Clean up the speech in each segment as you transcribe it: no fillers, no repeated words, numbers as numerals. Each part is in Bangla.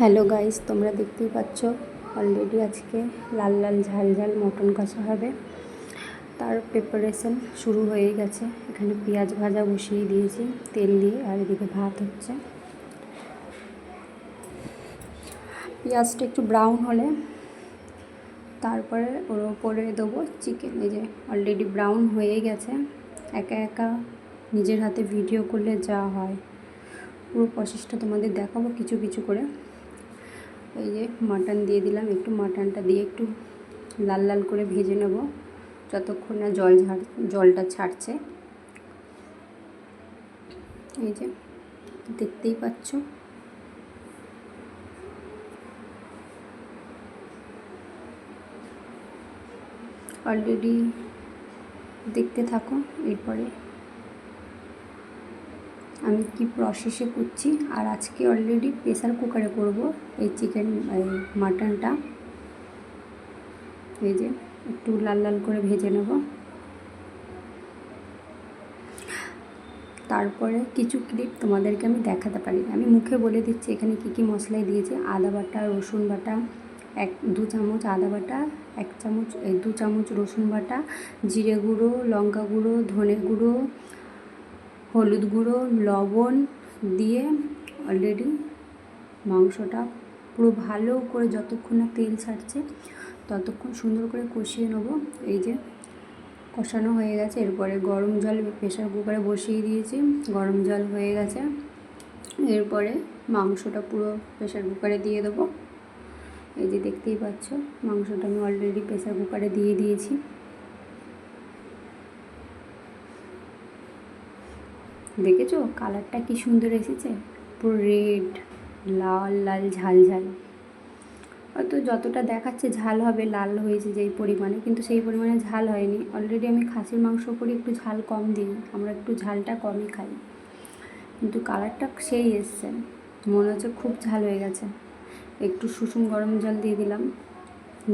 হ্যালো গাইস, তোমরা দেখতেই পাচ্ছ অলরেডি আজকে লাল লাল ঝাল ঝাল মটন কষা হবে। তার প্রিপারেশন শুরু হয়ে গেছে। এখানে পেঁয়াজ ভাজা বসিয়ে দিয়েছি তেল দিয়ে, আর এদিকে ভাত হচ্ছে। পেঁয়াজটা একটু ব্রাউন হলে তারপরে ওর ওপরে দেবো চিকেন। এই যে অলরেডি ব্রাউন হয়ে গেছে। একা একা নিজের হাতে ভিডিও করলে যা হয়, পুরো প্রসেসটা তোমাদের দেখাবো কিছু কিছু করে। এই যে মাটন দিয়ে দিলাম, একটু মাটনটা দিয়ে একটু লাল লাল করে ভেজে নেব যতক্ষণ না জলটা ছাড়ছে। এই যে দেখতেই পাচ্ছ, অলরেডি দেখতে থাকো। এরপরে আমি কি প্রসেসে করছি। আর আজকে অলরেডি প্রেসার কুকারে করব এই চিকেন মাটনটা। এই যে একটু লাল লাল করে ভেজে নেব। তারপরে কিছু ক্লিপ তোমাদেরকে আমি দেখাতে পারি, আমি মুখে বলে দিচ্ছি এখানে কি কি মশলাই দিয়েছি। আদা বাটা, রসুন বাটা, 2 চামচ আদা বাটা, 2 চামচ রসুন বাটা, জিরে গুঁড়ো, লঙ্কা গুঁড়ো, ধনে গুঁড়ো, হলুদ গুঁড়ো, লবণ দিয়ে অলরেডি মাংসটা পুরো ভালো করে যতক্ষণ না তেল ছাড়ছে ততক্ষণ সুন্দর করে কষিয়ে নেব। এই যে কষানো হয়ে গেছে। এরপরে গরম জল প্রেসার কুকারে বসিয়ে দিয়েছি, গরম জল হয়ে গেছে। এরপরে মাংসটা পুরো প্রেসার কুকারে দিয়ে দেবো। এই যে দেখতেই পাচ্ছ, মাংসটা আমি অলরেডি প্রেসার কুকারে দিয়ে দিয়েছি। দেখেছো কালারটা কি সুন্দর এসেছে, পুরো রেড, লাল লাল ঝাল ঝাল। হয়তো যতটা দেখাচ্ছে ঝাল হবে, লাল হয়েছে যেই পরিমাণে, কিন্তু সেই পরিমাণে ঝাল হয়নি। অলরেডি আমি খাসির মাংস করি একটু ঝাল কম দিই, আমরা একটু ঝালটা কমই খাই, কিন্তু কালারটা সেই এসছে, মনে হচ্ছে খুব ঝাল হয়ে গেছে। একটু সুষুম গরম জল দিয়ে দিলাম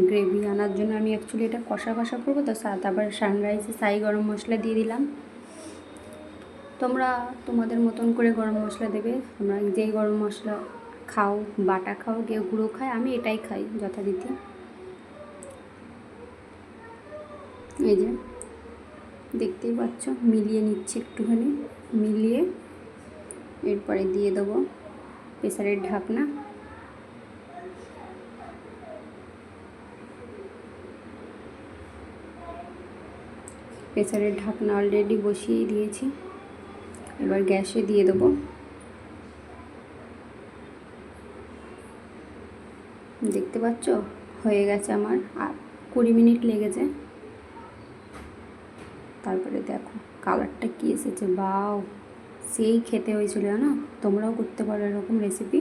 গ্রেভি আনার জন্য। আমি অ্যাকচুয়ালি এটা কষা কষা করবো তো, তারপর সানরাইসে সাই গরম মশলা দিয়ে দিলাম। তোমরা তোমাদের মতন করে গরম মশলা দেবে, তোমরা যেই গরম মশলা খাও, বাটা খাও, কেউ গুঁড়ো খায়, আমি এটাই খাই যথারীতি। এই যে দেখতেই পাচ্ছ, মিলিয়ে নিচ্ছে একটুখানি, মিলিয়ে এরপরে দিয়ে দেবো প্রেসারের ঢাকনা। প্রেসারের ঢাকনা অলরেডি বসিয়ে দিয়েছি, এবার গ্যাসে দিয়ে দেবো। দেখতে পাচ্ছ হয়ে গেছে আমার, আর 20 মিনিট লেগেছে। তারপরে দেখো কালারটা কী এসেছে, বাও, সেই খেতে হয়েছিল না। তোমরাও করতে পারো এরকম রেসিপি।